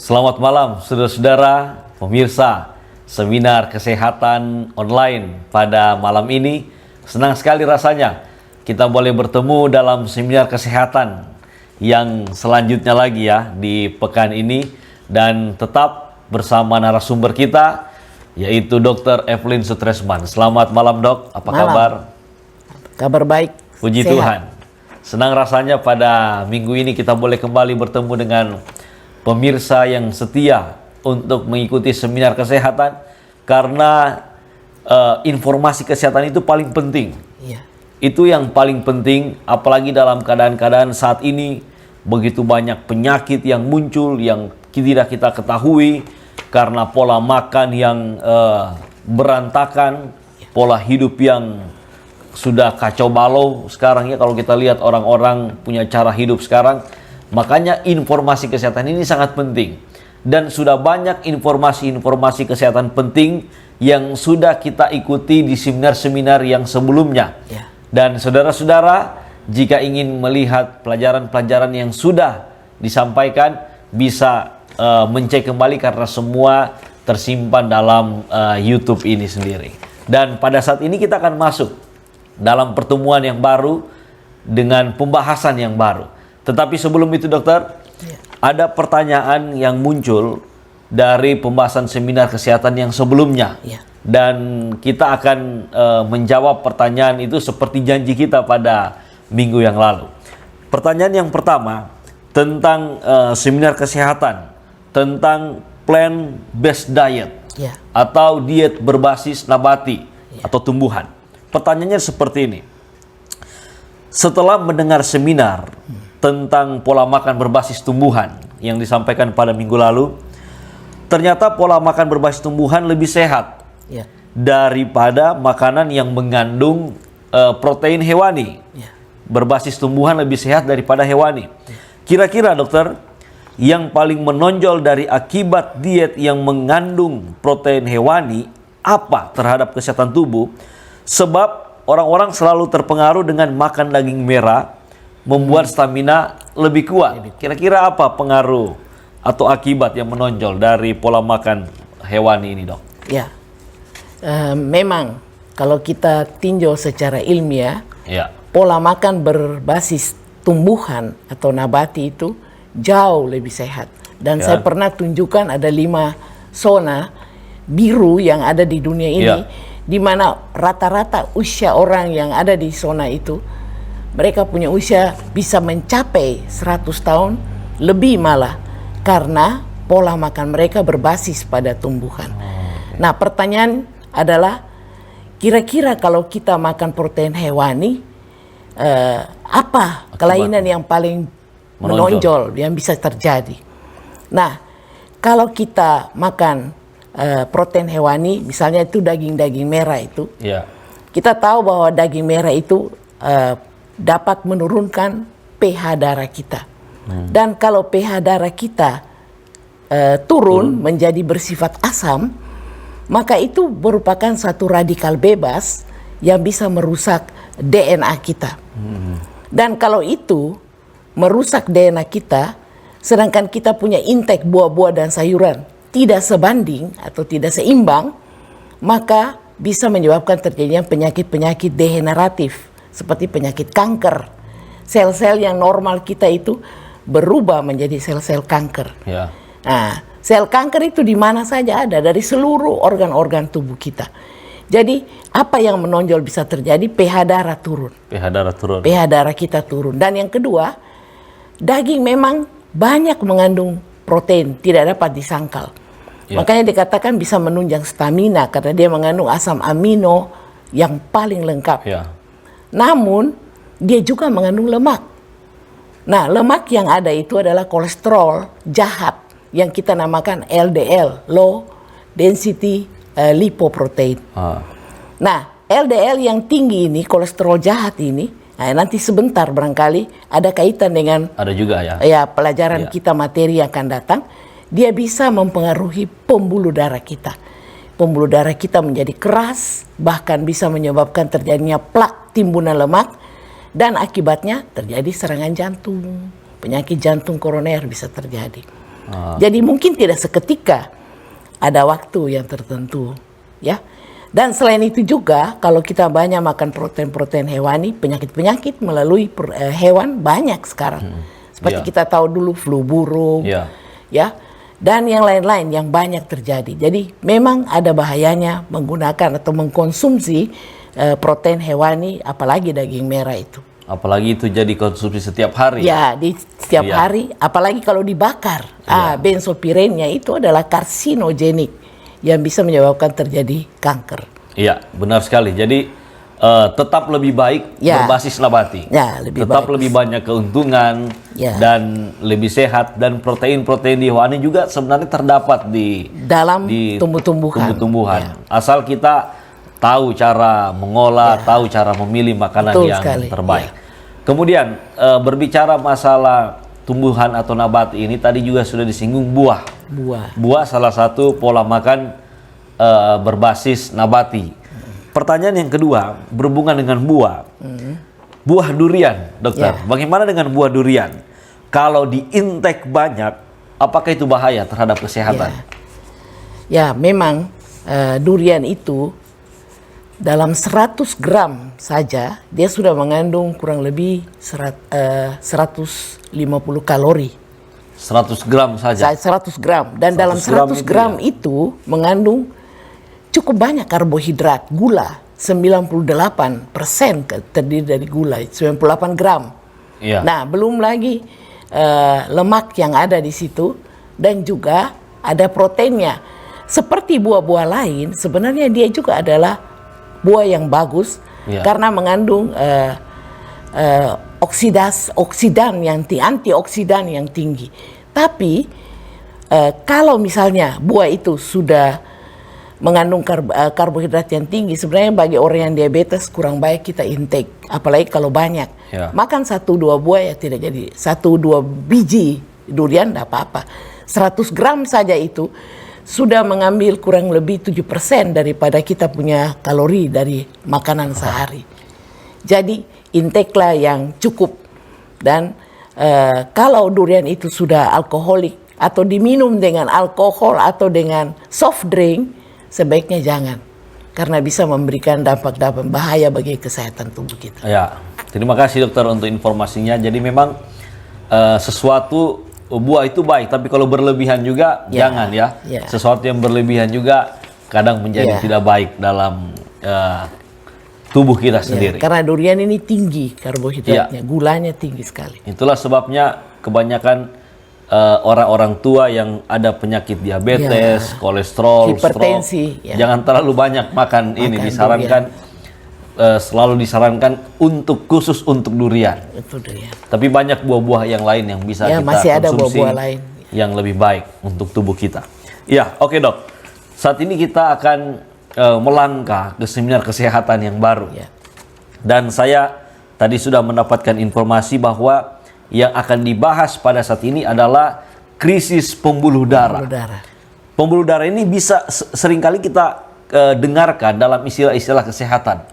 Selamat malam saudara-saudara pemirsa seminar kesehatan online pada malam ini. Senang sekali rasanya kita boleh bertemu dalam seminar kesehatan yang selanjutnya lagi ya di pekan ini, dan tetap bersama narasumber kita yaitu Dr. Evelyn Sutresman. Selamat malam Dok, apa kabar? Kabar baik. Puji sehat. Tuhan. Senang rasanya pada minggu ini kita boleh kembali bertemu dengan pemirsa yang setia untuk mengikuti seminar kesehatan, karena informasi kesehatan itu paling penting. Iya. Itu yang paling penting, apalagi dalam keadaan-keadaan saat ini begitu banyak penyakit yang muncul yang tidak kita ketahui karena pola makan yang berantakan, pola hidup yang sudah kacau balau sekarang ya. Kalau kita lihat orang-orang punya cara hidup sekarang, makanya informasi kesehatan ini sangat penting. Dan sudah banyak informasi-informasi kesehatan penting yang sudah kita ikuti di seminar-seminar yang sebelumnya. Ya. Dan saudara-saudara, jika ingin melihat pelajaran-pelajaran yang sudah disampaikan, bisa mencek kembali karena semua tersimpan dalam YouTube ini sendiri. Dan pada saat ini kita akan masuk dalam pertemuan yang baru dengan pembahasan yang baru. Tetapi sebelum itu dokter, ada pertanyaan yang muncul dari pembahasan seminar kesehatan yang sebelumnya. Dan kita akan menjawab pertanyaan itu seperti janji kita pada minggu yang lalu. Pertanyaan yang pertama tentang seminar kesehatan, tentang plant-based diet atau diet berbasis nabati atau tumbuhan. Pertanyaannya seperti ini. Setelah mendengar seminar tentang pola makan berbasis tumbuhan yang disampaikan pada minggu lalu, ternyata pola makan berbasis tumbuhan lebih sehat daripada makanan yang mengandung protein hewani. Berbasis tumbuhan lebih sehat daripada hewani. Kira-kira dokter, yang paling menonjol dari akibat diet yang mengandung protein hewani apa terhadap kesehatan tubuh? Sebab orang-orang selalu terpengaruh dengan makan daging merah, membuat stamina lebih kuat. Kira-kira apa pengaruh atau akibat yang menonjol dari pola makan hewani ini, dok? Ya, memang kalau kita tinjau secara ilmiah, pola makan berbasis tumbuhan atau nabati itu jauh lebih sehat. Dan saya pernah tunjukkan ada 5 zona biru yang ada di dunia ini, di mana rata-rata usia orang yang ada di zona itu, mereka punya usia bisa mencapai 100 tahun lebih malah, karena pola makan mereka berbasis pada tumbuhan. Nah, pertanyaan adalah, kira-kira kalau kita makan protein hewani, apa kelainan yang paling menonjol yang bisa terjadi? Nah, kalau kita makan protein hewani, misalnya itu daging-daging merah itu, kita tahu bahwa daging merah itu dapat menurunkan pH darah kita. Dan kalau pH darah kita turun menjadi bersifat asam, maka itu merupakan satu radikal bebas yang bisa merusak DNA kita. Dan kalau itu merusak DNA kita, sedangkan kita punya intake buah-buah dan sayuran tidak sebanding atau tidak seimbang, maka bisa menyebabkan terjadinya penyakit-penyakit degeneratif seperti penyakit kanker. Sel-sel yang normal kita itu berubah menjadi sel-sel kanker. Nah, sel kanker itu di mana saja ada, dari seluruh organ-organ tubuh kita. Jadi apa yang menonjol bisa terjadi? pH darah turun. pH darah kita turun. Dan yang kedua, daging memang banyak mengandung protein, tidak dapat disangkal. Makanya dikatakan bisa menunjang stamina karena dia mengandung asam amino yang paling lengkap. Namun dia juga mengandung lemak. Nah, lemak yang ada itu adalah kolesterol jahat yang kita namakan LDL, low density lipoprotein. Nah, LDL yang tinggi ini, kolesterol jahat ini, nah, nanti sebentar barangkali ada kaitan dengan pelajaran kita materi yang akan datang. Dia bisa mempengaruhi pembuluh darah kita. Pembuluh darah kita menjadi keras, bahkan bisa menyebabkan terjadinya plak timbunan lemak, dan akibatnya terjadi serangan jantung, penyakit jantung koroner bisa terjadi. Jadi mungkin tidak seketika, ada waktu yang tertentu, ya. Dan selain itu juga, kalau kita banyak makan protein-protein hewani, penyakit-penyakit melalui hewan banyak sekarang. Seperti kita tahu dulu flu burung, ya, dan yang lain-lain yang banyak terjadi. Jadi memang ada bahayanya menggunakan atau mengkonsumsi protein hewani, apalagi daging merah itu. Apalagi itu jadi konsumsi setiap hari. Ya, di setiap hari, apalagi kalau dibakar. Benzopirenia itu adalah karsinogenik yang bisa menyebabkan terjadi kanker. Iya, benar sekali. Jadi tetap lebih baik berbasis nabati. Ya, tetap lebih banyak keuntungan dan lebih sehat, dan protein-protein di hewani juga sebenarnya terdapat di dalam tumbuh-tumbuhan. Ya. Asal kita tahu cara mengolah, tahu cara memilih makanan yang terbaik. Kemudian berbicara masalah tumbuhan atau nabati ini, tadi juga sudah disinggung buah. Buah salah satu pola makan berbasis nabati. Pertanyaan yang kedua berhubungan dengan buah. Buah durian, dokter. Bagaimana dengan buah durian? Kalau diintek banyak, apakah itu bahaya terhadap kesehatan? Ya, memang durian itu dalam 100 gram saja dia sudah mengandung kurang lebih 150 kalori. 100 gram saja? 100 gram. Dan dalam 100 gram itu mengandung cukup banyak karbohidrat, gula. 98% terdiri dari gula, 98 gram. Nah, belum lagi lemak yang ada di situ, dan juga ada proteinnya. Seperti buah-buah lain, sebenarnya dia juga adalah buah yang bagus karena mengandung antioksidan yang tinggi. Tapi kalau misalnya buah itu sudah mengandung karbohidrat yang tinggi, sebenarnya bagi orang yang diabetes kurang baik kita intake, apalagi kalau banyak. Makan 1-2 buah ya tidak jadi, 1-2 biji durian tidak apa-apa. 100 gram saja itu sudah mengambil kurang lebih 7% daripada kita punya kalori dari makanan sehari. Jadi intake-lah yang cukup. Dan kalau durian itu sudah alkoholik atau diminum dengan alkohol atau dengan soft drink, sebaiknya jangan. Karena bisa memberikan dampak-dampak bahaya bagi kesehatan tubuh kita. Ya, terima kasih dokter untuk informasinya. Jadi memang sesuatu buah itu baik, tapi kalau berlebihan juga jangan ya. Sesuatu yang berlebihan juga kadang menjadi tidak baik dalam tubuh kita sendiri. Karena durian ini tinggi karbohidratnya, gulanya tinggi sekali. Itulah sebabnya kebanyakan orang-orang tua yang ada penyakit diabetes, kolesterol, hipertensi, jangan terlalu banyak makan ini. Disarankan selalu disarankan khusus untuk durian. Tapi banyak buah-buah yang lain yang bisa kita masih ada konsumsi buah-buah lain yang lebih baik untuk tubuh kita. Ya, oke dok. Saat ini kita akan melangkah ke seminar kesehatan yang baru. Dan saya tadi sudah mendapatkan informasi bahwa yang akan dibahas pada saat ini adalah krisis pembuluh darah. Pembuluh darah ini bisa seringkali kita dengarkan dalam istilah-istilah kesehatan.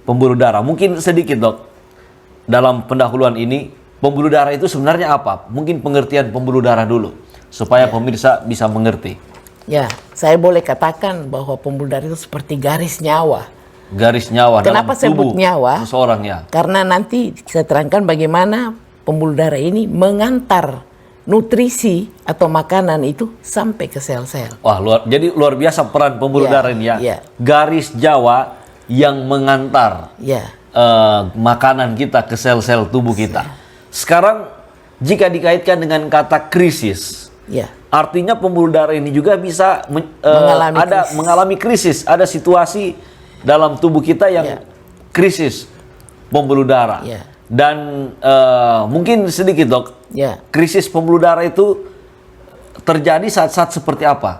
Pembuluh darah. Mungkin sedikit dok, dalam pendahuluan ini, pembuluh darah itu sebenarnya apa? Mungkin pengertian pembuluh darah dulu, supaya pemirsa bisa mengerti. Ya, saya boleh katakan bahwa pembuluh darah itu seperti garis nyawa. Garis nyawa. Kenapa saya sebut nyawa? Seseorang ya. Karena nanti saya terangkan bagaimana pembuluh darah ini mengantar nutrisi atau makanan itu sampai ke sel-sel. Wah, jadi luar biasa peran pembuluh darah ini ya. Garis Jawa yang mengantar makanan kita ke sel-sel tubuh kita. Sekarang jika dikaitkan dengan kata krisis, artinya pembuluh darah ini juga bisa mengalami krisis. Ada situasi dalam tubuh kita yang krisis pembuluh darah. Dan mungkin sedikit dok, krisis pembuluh darah itu terjadi saat-saat seperti apa?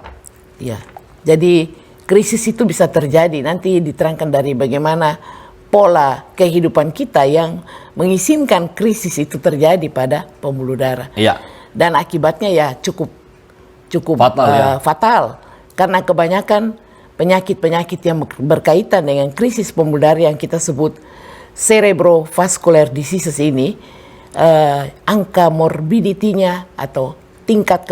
Jadi krisis itu bisa terjadi, nanti diterangkan dari bagaimana pola kehidupan kita yang mengizinkan krisis itu terjadi pada pembuluh darah. Dan akibatnya cukup fatal. Karena kebanyakan penyakit-penyakit yang berkaitan dengan krisis pembuluh darah yang kita sebut cerebrovascular diseases ini, angka morbidity-nya atau tingkat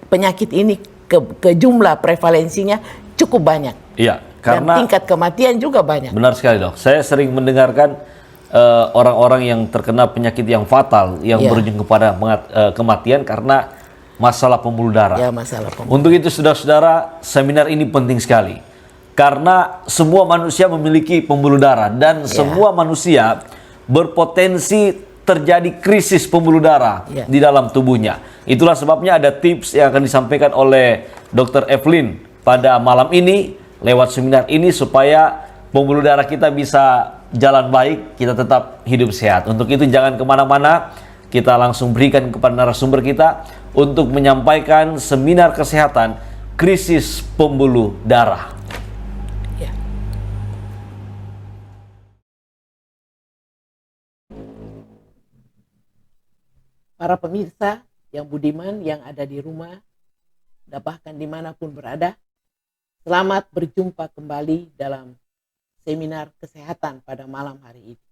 penyakit ini ke jumlah prevalensinya cukup banyak. Iya, karena dan tingkat kematian juga banyak. Benar sekali, Dok. Saya sering mendengarkan orang-orang yang terkena penyakit yang fatal yang berujung kepada kematian karena masalah pembuluh darah. Ya, masalah pembuluh. Untuk itu, saudara-saudara, seminar ini penting sekali karena semua manusia memiliki pembuluh darah dan semua manusia berpotensi terjadi krisis pembuluh darah di dalam tubuhnya. Itulah sebabnya ada tips yang akan disampaikan oleh Dr. Evelyn pada malam ini lewat seminar ini supaya pembuluh darah kita bisa jalan baik, kita tetap hidup sehat. Untuk itu jangan kemana-mana, kita langsung berikan kepada narasumber kita untuk menyampaikan seminar kesehatan krisis pembuluh darah. Para pemirsa yang budiman yang ada di rumah dan bahkan dimanapun berada, selamat berjumpa kembali dalam seminar kesehatan pada malam hari ini.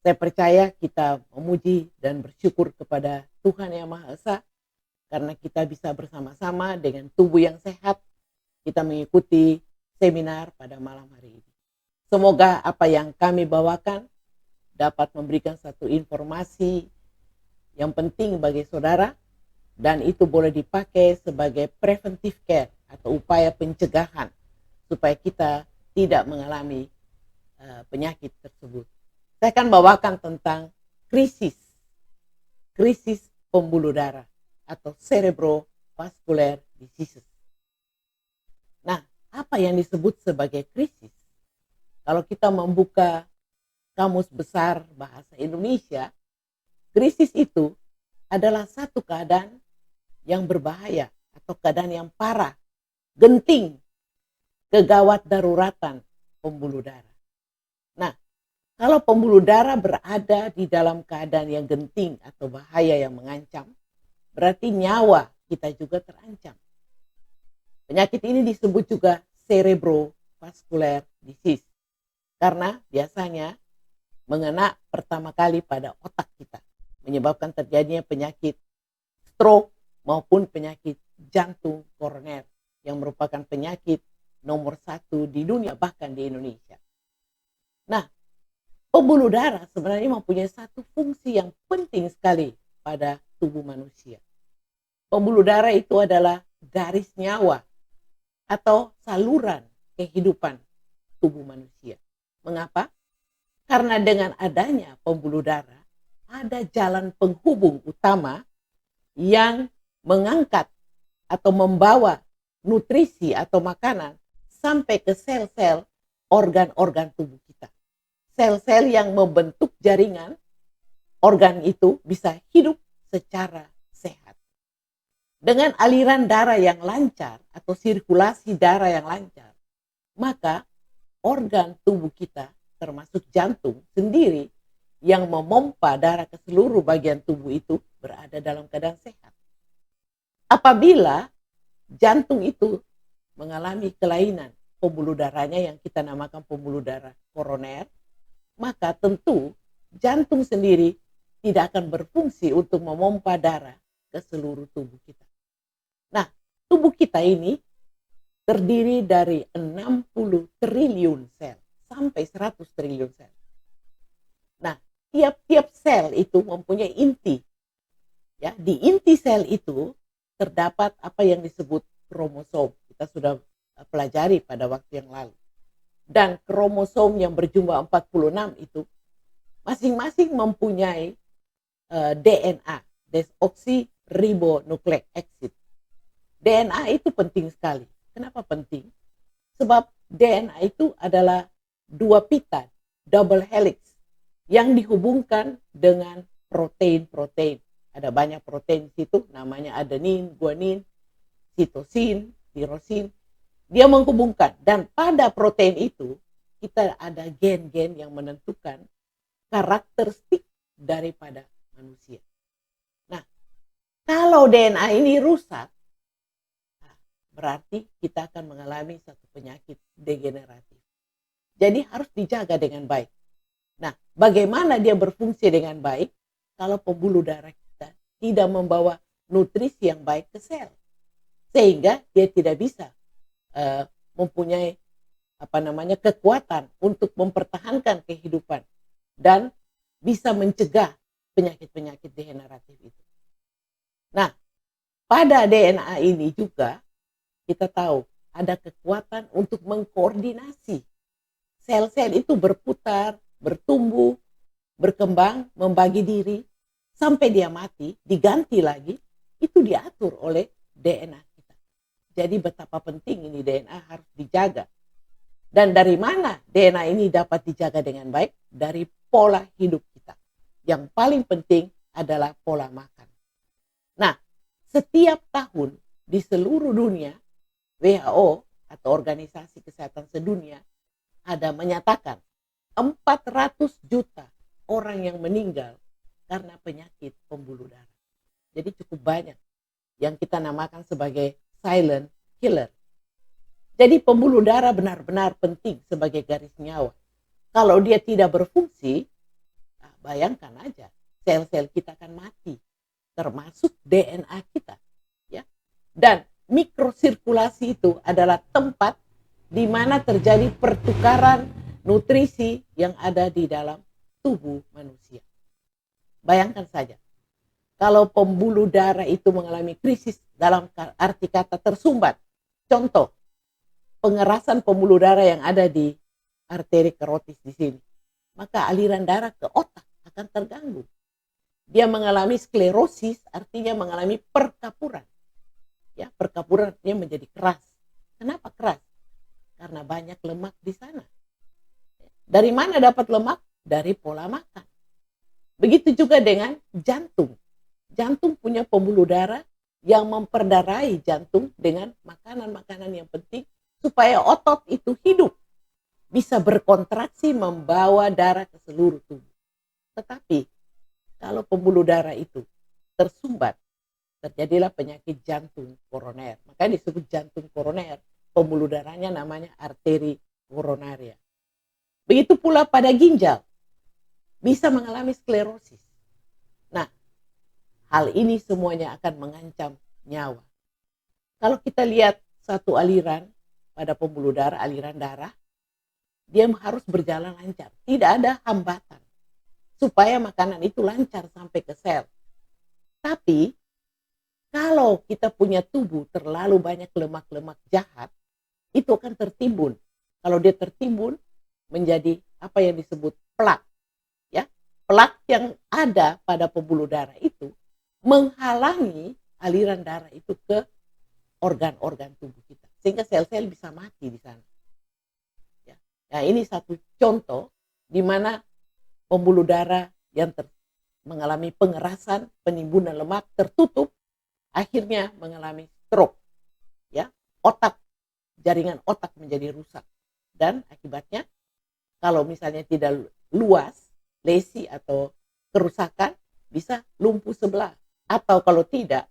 Saya percaya kita memuji dan bersyukur kepada Tuhan Yang Maha Esa karena kita bisa bersama-sama dengan tubuh yang sehat kita mengikuti seminar pada malam hari ini. Semoga apa yang kami bawakan dapat memberikan satu informasi yang penting bagi saudara dan itu boleh dipakai sebagai preventive care atau upaya pencegahan supaya kita tidak mengalami penyakit tersebut. Saya akan bawakan tentang krisis pembuluh darah atau cerebrovascular diseases. Nah, apa yang disebut sebagai krisis? Kalau kita membuka Kamus Besar Bahasa Indonesia, krisis itu adalah satu keadaan yang berbahaya atau keadaan yang parah, genting, kegawat daruratan pembuluh darah. Nah, kalau pembuluh darah berada di dalam keadaan yang genting atau bahaya yang mengancam, berarti nyawa kita juga terancam. Penyakit ini disebut juga cerebrovascular disease karena biasanya mengena pertama kali pada otak kita, menyebabkan terjadinya penyakit stroke maupun penyakit jantung koroner yang merupakan penyakit nomor 1 di dunia bahkan di Indonesia. Nah, pembuluh darah sebenarnya mempunyai satu fungsi yang penting sekali pada tubuh manusia. Pembuluh darah itu adalah garis nyawa atau saluran kehidupan tubuh manusia. Mengapa? Karena dengan adanya pembuluh darah ada jalan penghubung utama yang mengangkat atau membawa nutrisi atau makanan sampai ke sel-sel organ-organ tubuh kita. Sel-sel yang membentuk jaringan organ itu bisa hidup secara sehat. Dengan aliran darah yang lancar atau sirkulasi darah yang lancar, maka organ tubuh kita termasuk jantung sendiri yang memompa darah ke seluruh bagian tubuh itu berada dalam keadaan sehat. Apabila jantung itu mengalami kelainan pembuluh darahnya yang kita namakan pembuluh darah koroner, maka tentu jantung sendiri tidak akan berfungsi untuk memompa darah ke seluruh tubuh kita. Nah, tubuh kita ini terdiri dari 60 triliun sel sampai 100 triliun sel. Nah, tiap-tiap sel itu mempunyai inti. Ya, di inti sel itu terdapat apa yang disebut kromosom. Kita sudah pelajari pada waktu yang lalu. Dan kromosom yang berjumlah 46 itu masing-masing mempunyai DNA, desoxyribonucleic acid. DNA itu penting sekali. Kenapa penting? Sebab DNA itu adalah dua pita, double helix, yang dihubungkan dengan protein-protein. Ada banyak protein di situ, namanya adenin, guanin, sitosin, tirosin. Dia menghubungkan, dan pada protein itu kita ada gen-gen yang menentukan karakteristik daripada manusia. Nah, kalau DNA ini rusak, berarti kita akan mengalami satu penyakit degeneratif. Jadi harus dijaga dengan baik. Nah, bagaimana dia berfungsi dengan baik kalau pembuluh darah kita tidak membawa nutrisi yang baik ke sel, sehingga dia tidak bisa mempunyai kekuatan untuk mempertahankan kehidupan dan bisa mencegah penyakit-penyakit degeneratif itu. Nah, pada DNA ini juga kita tahu ada kekuatan untuk mengkoordinasi sel-sel itu berputar, bertumbuh, berkembang, membagi diri sampai dia mati, diganti lagi, itu diatur oleh DNA kita. Jadi betapa penting ini DNA harus dijaga. Dan dari mana DNA ini dapat dijaga dengan baik? Dari pola hidup kita. Yang paling penting adalah pola makan. Nah, setiap tahun di seluruh dunia, WHO atau Organisasi Kesehatan Sedunia ada menyatakan 400 juta orang yang meninggal karena penyakit pembuluh darah. Jadi cukup banyak yang kita namakan sebagai silent killer. Jadi pembuluh darah benar-benar penting sebagai garis nyawa. Kalau dia tidak berfungsi, bayangkan aja sel-sel kita akan mati, termasuk DNA kita. Ya. Dan mikrosirkulasi itu adalah tempat di mana terjadi pertukaran nutrisi yang ada di dalam tubuh manusia. Bayangkan saja, kalau pembuluh darah itu mengalami krisis dalam arti kata tersumbat, contoh, pengerasan pembuluh darah yang ada di arteri karotis di sini, maka aliran darah ke otak akan terganggu. Dia mengalami sklerosis, artinya mengalami perkapuran. Ya, perkapuran dia menjadi keras. Kenapa keras? Karena banyak lemak di sana. Dari mana dapat lemak? Dari pola makan. Begitu juga dengan jantung. Jantung punya pembuluh darah yang memperdarahi jantung dengan makanan-makanan yang penting supaya otot itu hidup, bisa berkontraksi membawa darah ke seluruh tubuh. Tetapi kalau pembuluh darah itu tersumbat, terjadilah penyakit jantung koroner. Makanya disebut jantung koroner, pembuluh darahnya namanya arteri koronaria. Begitu pula pada ginjal, bisa mengalami sklerosis. Nah, hal ini semuanya akan mengancam nyawa. Kalau kita lihat satu aliran pada pembuluh darah, aliran darah, dia harus berjalan lancar. Tidak ada hambatan. Supaya makanan itu lancar sampai ke sel. Tapi, kalau kita punya tubuh terlalu banyak lemak-lemak jahat, itu akan tertimbun. Kalau dia tertimbun, menjadi apa yang disebut plak. Ya, plak yang ada pada pembuluh darah itu menghalangi aliran darah itu ke organ-organ tubuh kita. Sehingga sel-sel bisa mati di sana. Ya. Nah, ini satu contoh di mana pembuluh darah yang mengalami pengerasan, penimbunan lemak tertutup, akhirnya mengalami stroke. Ya, otak, jaringan otak menjadi rusak. Dan akibatnya, kalau misalnya tidak luas, lesi atau kerusakan, bisa lumpuh sebelah. Atau kalau tidak,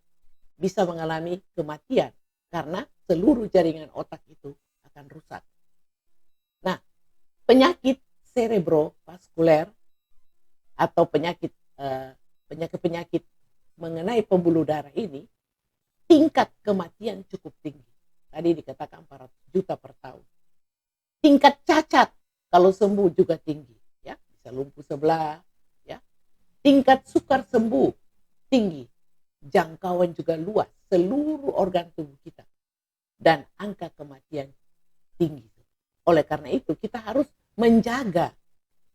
bisa mengalami kematian. Karena seluruh jaringan otak itu akan rusak. Nah, penyakit cerebrovaskuler atau penyakit mengenai pembuluh darah ini, tingkat kematian cukup tinggi. Tadi dikatakan 400 juta per tahun. Tingkat cacat kalau sembuh juga tinggi, ya, bisa lumpuh sebelah, ya. Tingkat sukar sembuh tinggi, jangkauan juga luas, seluruh organ tubuh kita, dan angka kematian tinggi. Oleh karena itu kita harus menjaga,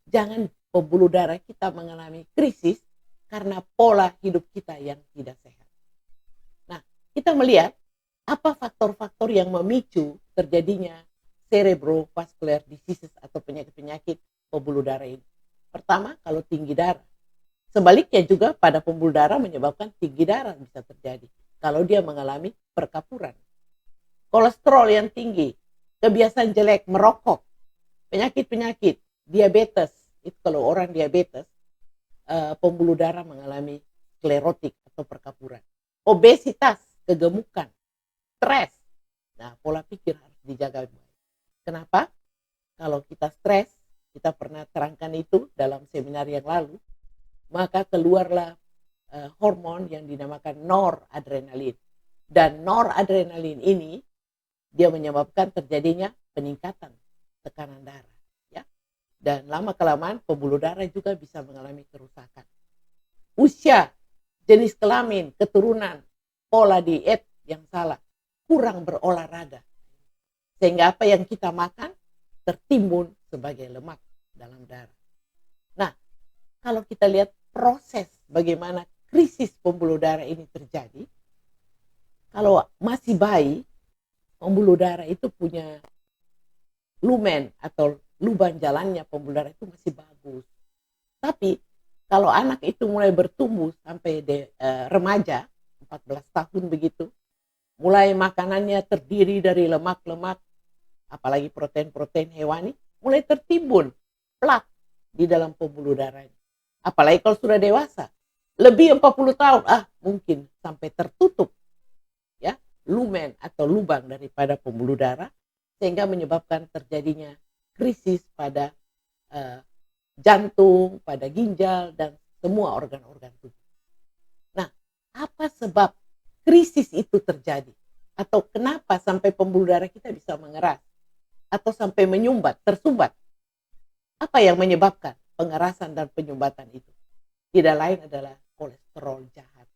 jangan pembuluh darah kita mengalami krisis karena pola hidup kita yang tidak sehat. Nah, kita melihat apa faktor-faktor yang memicu terjadinya cerebrovascular diseases atau penyakit-penyakit pembuluh darah ini. Pertama, kalau tinggi darah. Sebaliknya juga pada pembuluh darah menyebabkan tinggi darah bisa terjadi kalau dia mengalami perkapuran. Kolesterol yang tinggi, kebiasaan jelek, merokok, penyakit-penyakit, diabetes. Itu kalau orang diabetes, pembuluh darah mengalami sklerotik atau perkapuran. Obesitas, kegemukan, stres. Nah, pola pikir harus dijaga baik. Kenapa? Kalau kita stres, kita pernah terangkan itu dalam seminar yang lalu, maka keluarlah hormon yang dinamakan noradrenalin. Dan noradrenalin ini dia menyebabkan terjadinya peningkatan tekanan darah, ya. Dan lama-kelamaan pembuluh darah juga bisa mengalami kerusakan. Usia, jenis kelamin, keturunan, pola diet yang salah, kurang berolahraga. Sehingga apa yang kita makan tertimbun sebagai lemak dalam darah. Nah, kalau kita lihat proses bagaimana krisis pembuluh darah ini terjadi, kalau masih bayi, pembuluh darah itu punya lumen atau lubang jalannya pembuluh darah itu masih bagus. Tapi kalau anak itu mulai bertumbuh sampai remaja, 14 tahun begitu, mulai makanannya terdiri dari lemak-lemak, apalagi protein-protein hewani, mulai tertimbun plak di dalam pembuluh darahnya. Apalagi kalau sudah dewasa, lebih 40 tahun, mungkin sampai tertutup ya lumen atau lubang daripada pembuluh darah, sehingga menyebabkan terjadinya krisis pada jantung, pada ginjal, dan semua organ-organ tubuh. Nah, apa sebab krisis itu terjadi? Atau kenapa sampai pembuluh darah kita bisa mengeras? Atau sampai menyumbat, tersumbat? Apa yang menyebabkan pengerasan dan penyumbatan itu? Tidak lain adalah kolesterol jahat.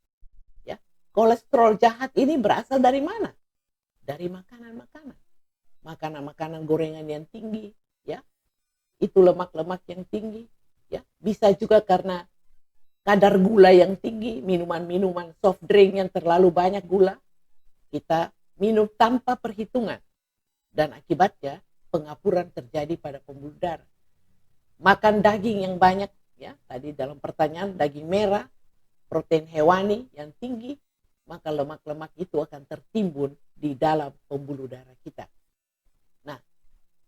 Ya, kolesterol jahat ini berasal dari mana? Dari makanan-makanan. Makanan-makanan gorengan yang tinggi, ya. Itu lemak-lemak yang tinggi, ya. Bisa juga karena kadar gula yang tinggi, minuman-minuman soft drink yang terlalu banyak gula, kita minum tanpa perhitungan. Dan akibatnya pengapuran terjadi pada pembuluh darah. Makan daging yang banyak, ya, tadi dalam pertanyaan daging merah, protein hewani yang tinggi, maka lemak-lemak itu akan tertimbun di dalam pembuluh darah kita. Nah,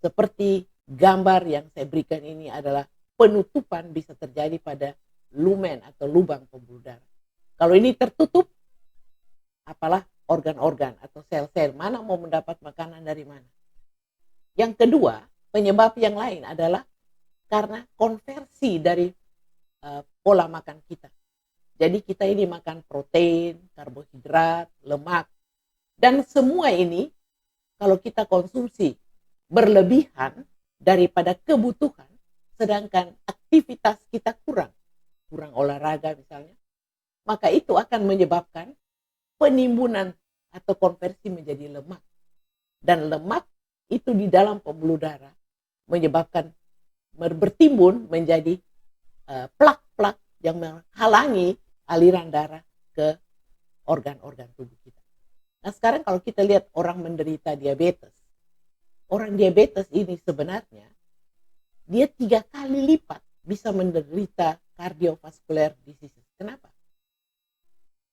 seperti gambar yang saya berikan ini adalah penutupan bisa terjadi pada lumen atau lubang pembuluh darah. Kalau ini tertutup, apalah organ-organ atau sel-sel mana mau mendapat makanan dari mana. Yang kedua, penyebab yang lain adalah karena konversi dari pola makan kita. Jadi kita ini makan protein, karbohidrat, lemak, dan semua ini kalau kita konsumsi berlebihan daripada kebutuhan, sedangkan aktivitas kita kurang olahraga misalnya, maka itu akan menyebabkan penimbunan atau konversi menjadi lemak. Dan lemak itu di dalam pembuluh darah menyebabkan bertimbun menjadi plak-plak yang menghalangi aliran darah ke organ-organ tubuh kita. Nah, sekarang kalau kita lihat orang menderita diabetes, orang diabetes ini sebenarnya dia 3 kali lipat bisa menderita cardiovascular disease. Kenapa?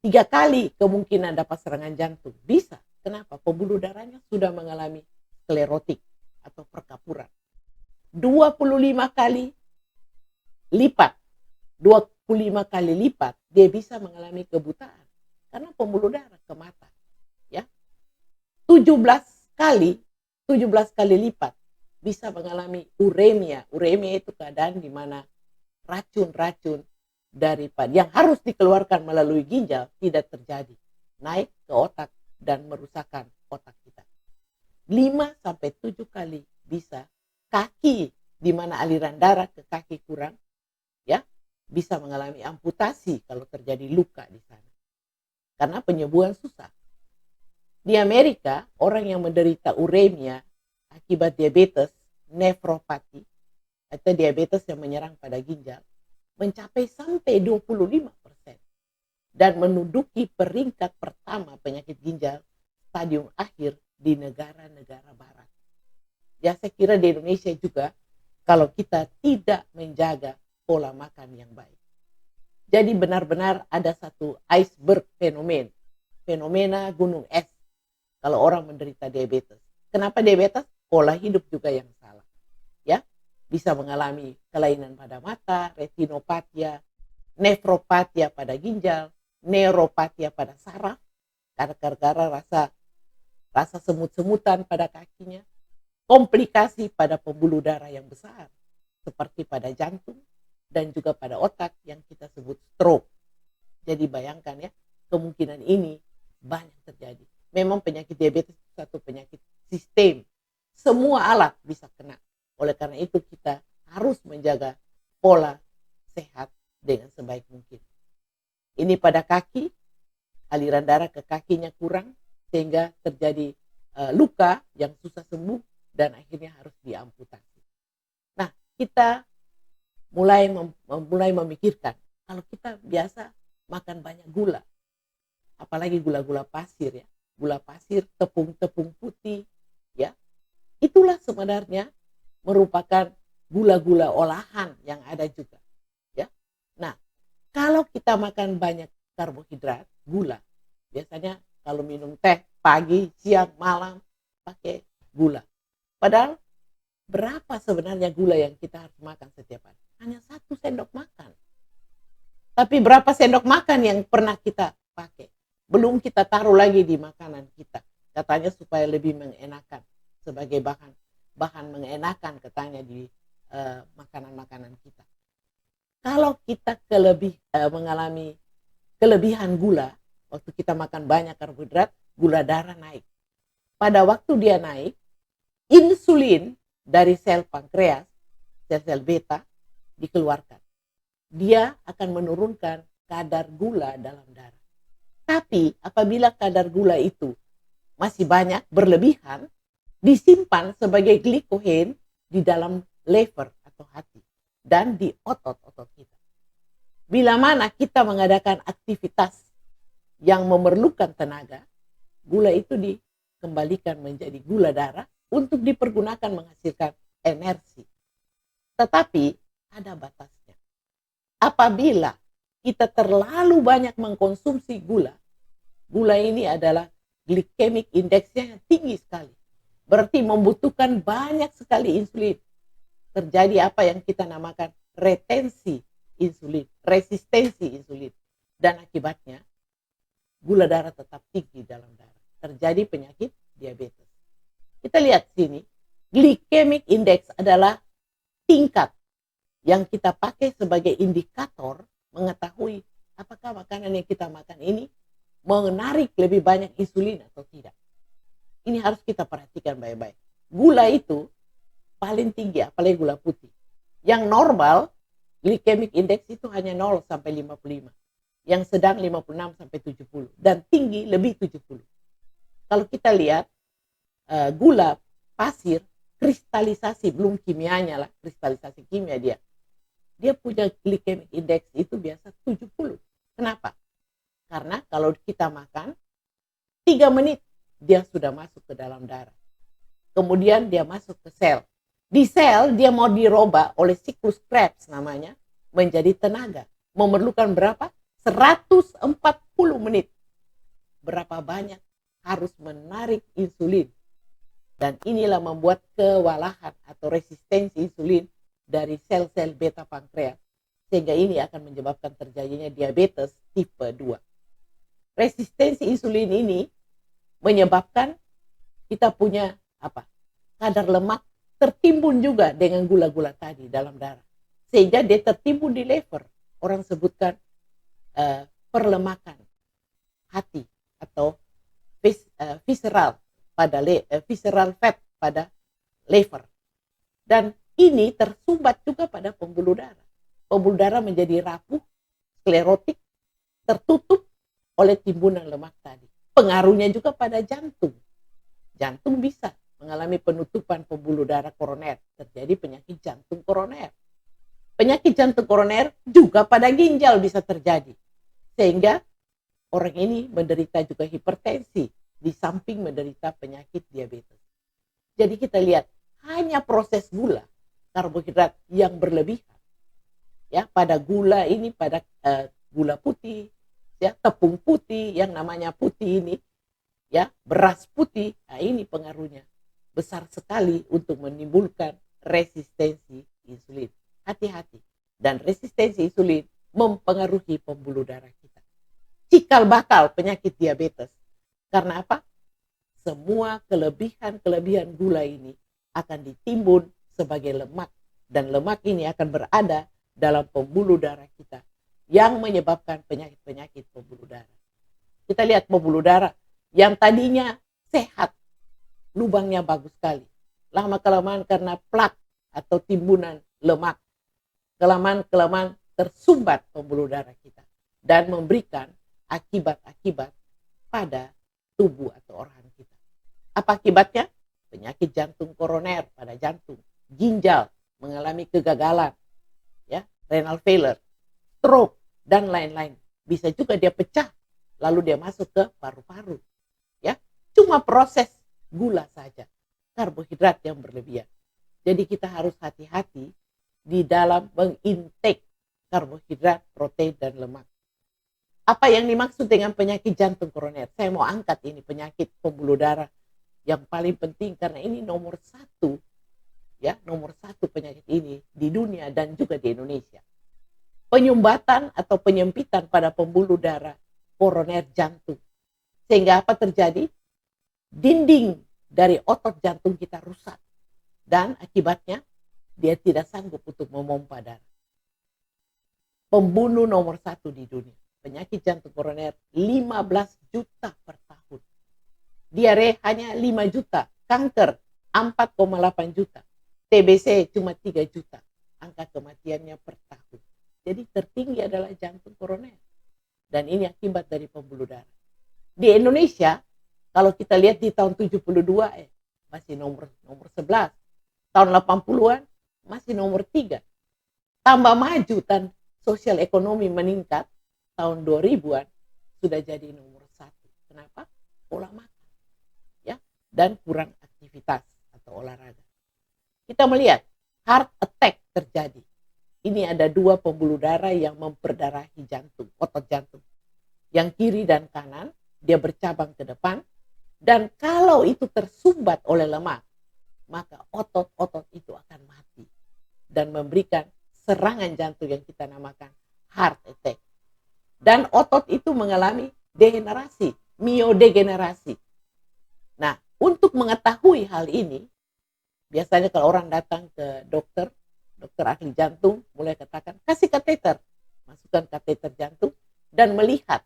3 kali kemungkinan dapat serangan jantung. Bisa. Kenapa? Pembuluh darahnya sudah mengalami sklerotik atau perkapuran. 25 kali lipat. 25 kali lipat dia bisa mengalami kebutaan karena pembuluh darah ke mata. Ya. 17 kali lipat bisa mengalami uremia. Uremia itu keadaan di mana racun-racun daripada yang harus dikeluarkan melalui ginjal tidak terjadi. Naik ke otak dan merusakkan otak kita. 5-7 kali bisa kaki di mana aliran darah ke kaki kurang, ya, bisa mengalami amputasi kalau terjadi luka di sana. Karena penyembuhan susah. Di Amerika, orang yang menderita uremia akibat diabetes, nefropati, atau diabetes yang menyerang pada ginjal, mencapai sampai 25% dan menduduki peringkat pertama penyakit ginjal stadium akhir di negara-negara barat. Ya, saya kira di Indonesia juga kalau kita tidak menjaga pola makan yang baik. Jadi benar-benar ada satu iceberg fenomena gunung es kalau orang menderita diabetes. Kenapa diabetes? Pola hidup juga yang salah. Ya, bisa mengalami kelainan pada mata, retinopatia, nefropatia pada ginjal, neuropatia pada saraf, gara-gara rasa semut-semutan pada kakinya, komplikasi pada pembuluh darah yang besar, seperti pada jantung dan juga pada otak yang kita sebut stroke. Jadi bayangkan ya, kemungkinan ini banyak terjadi. Memang penyakit diabetes itu satu penyakit sistem. Semua alat bisa kena. Oleh karena itu kita harus menjaga pola sehat dengan sebaik mungkin. Ini pada kaki, aliran darah ke kakinya kurang sehingga terjadi luka yang susah sembuh dan akhirnya harus diamputasi. Nah, kita mulai memikirkan kalau kita biasa makan banyak gula, apalagi gula-gula pasir ya, gula pasir, tepung-tepung putih ya, itulah sebenarnya merupakan gula-gula olahan yang ada juga ya. Nah, kalau kita makan banyak karbohidrat, gula, biasanya kalau minum teh pagi, siang, malam pakai gula. Padahal berapa sebenarnya gula yang kita harus makan setiap hari? Hanya 1 sendok makan. Tapi berapa sendok makan yang pernah kita pakai? Belum kita taruh lagi di makanan kita. Katanya supaya lebih mengenakan sebagai bahan mengenakan katanya di makanan-makanan kita. Kalau kita mengalami kelebihan gula, waktu kita makan banyak karbohidrat, gula darah naik. Pada waktu dia naik, insulin dari sel pankreas, sel-sel beta, dikeluarkan. Dia akan menurunkan kadar gula dalam darah. Tapi apabila kadar gula itu masih banyak, berlebihan, disimpan sebagai glikogen di dalam lever atau hati dan di otot-otot kita. Bila mana kita mengadakan aktivitas yang memerlukan tenaga, gula itu dikembalikan menjadi gula darah untuk dipergunakan menghasilkan energi. Tetapi ada batasnya. Apabila kita terlalu banyak mengkonsumsi gula, gula ini adalah glycemic indeksnya yang tinggi sekali. Berarti membutuhkan banyak sekali insulin. Terjadi apa yang kita namakan retensi insulin, resistensi insulin. Dan akibatnya gula darah tetap tinggi dalam darah. Terjadi penyakit diabetes. Kita lihat sini, glycemic index adalah tingkat yang kita pakai sebagai indikator mengetahui apakah makanan yang kita makan ini menarik lebih banyak insulin atau tidak. Ini harus kita perhatikan baik-baik. Gula itu paling tinggi, apalagi gula putih. Yang normal, glycemic index itu hanya 0 sampai 55. Yang sedang 56 sampai 70. Dan tinggi lebih 70. Kalau kita lihat, gula pasir, kristalisasi, belum kimianya lah, kristalisasi kimia dia. Dia punya glycemic index itu biasa 70. Kenapa? Karena kalau kita makan, 3 menit dia sudah masuk ke dalam darah. Kemudian dia masuk ke sel. Di sel dia mau dirubah oleh siklus Krebs namanya menjadi tenaga. Memerlukan berapa? 140 menit. Berapa banyak harus menarik insulin. Dan inilah membuat kewalahan atau resistensi insulin dari sel-sel beta pankreas. Sehingga ini akan menyebabkan terjadinya diabetes tipe 2. Resistensi insulin ini menyebabkan kita punya kadar lemak tertimbun juga dengan gula-gula tadi dalam darah. Sehingga dia tertimbun di lever. Orang sebutkan perlemakan hati atau visceral fat pada lever. Dan ini tersumbat juga pada pembuluh darah. Pembuluh darah menjadi rapuh, sklerotik, tertutup oleh timbunan lemak tadi. Pengaruhnya juga pada jantung. Jantung bisa mengalami penutupan pembuluh darah koroner. Terjadi penyakit jantung koroner. Penyakit jantung koroner juga pada ginjal bisa terjadi. Sehingga orang ini menderita juga hipertensi di samping menderita penyakit diabetes. Jadi kita lihat hanya proses gula, karbohidrat yang berlebihan. Ya, pada gula ini, pada gula putih, ya, tepung putih yang namanya putih ini, ya, beras putih, nah ini pengaruhnya besar sekali untuk menimbulkan resistensi insulin. Hati-hati. Dan resistensi insulin mempengaruhi pembuluh darah kita. Cikal bakal penyakit diabetes. Karena apa? Semua kelebihan gula ini akan ditimbun sebagai lemak. Dan lemak ini akan berada dalam pembuluh darah kita. yang menyebabkan penyakit-penyakit pembuluh darah. Kita lihat pembuluh darah yang tadinya sehat, lubangnya bagus sekali. Lama-kelamaan karena plak atau timbunan lemak, kelamaan-kelamaan tersumbat pembuluh darah kita dan memberikan akibat-akibat pada tubuh atau organ kita. Apa akibatnya? Penyakit jantung koroner pada jantung, ginjal mengalami kegagalan, ya, renal failure, stroke, dan lain-lain. Bisa juga dia pecah, lalu dia masuk ke paru-paru. Ya, cuma proses gula saja, karbohidrat yang berlebihan. Jadi kita harus hati-hati di dalam mengintake karbohidrat, protein, dan lemak. Apa yang dimaksud dengan penyakit jantung koroner? Saya mau angkat ini penyakit pembuluh darah yang paling penting karena ini nomor satu, ya, nomor satu penyakit ini di dunia dan juga di Indonesia. Penyumbatan atau penyempitan pada pembuluh darah koroner jantung. Sehingga apa terjadi? Dinding dari otot jantung kita rusak. Dan akibatnya dia tidak sanggup untuk memompa darah. Pembunuh nomor satu di dunia. Penyakit jantung koroner 15 juta per tahun. Diare hanya 5 juta. Kanker 4,8 juta. TBC cuma 3 juta. Angka kematiannya per tahun. Jadi tertinggi adalah jantung koroner. Dan ini akibat dari pembuluh darah. Di Indonesia, kalau kita lihat di tahun 72, masih nomor 11. Tahun 80-an, masih nomor 3. Tambah maju dan sosial ekonomi meningkat, tahun 2000-an, sudah jadi nomor 1. Kenapa? Pola makan. Ya, dan kurang aktivitas atau olahraga. Kita melihat heart attack terjadi. Ini ada 2 pembuluh darah yang memperdarahi jantung, otot jantung. Yang kiri dan kanan, dia bercabang ke depan. Dan kalau itu tersumbat oleh lemak, maka otot-otot itu akan mati. Dan memberikan serangan jantung yang kita namakan heart attack. Dan otot itu mengalami degenerasi, miodegenerasi. Nah, untuk mengetahui hal ini, biasanya kalau orang datang ke dokter ahli jantung, mulai katakan, kasih kateter. Masukkan kateter jantung dan melihat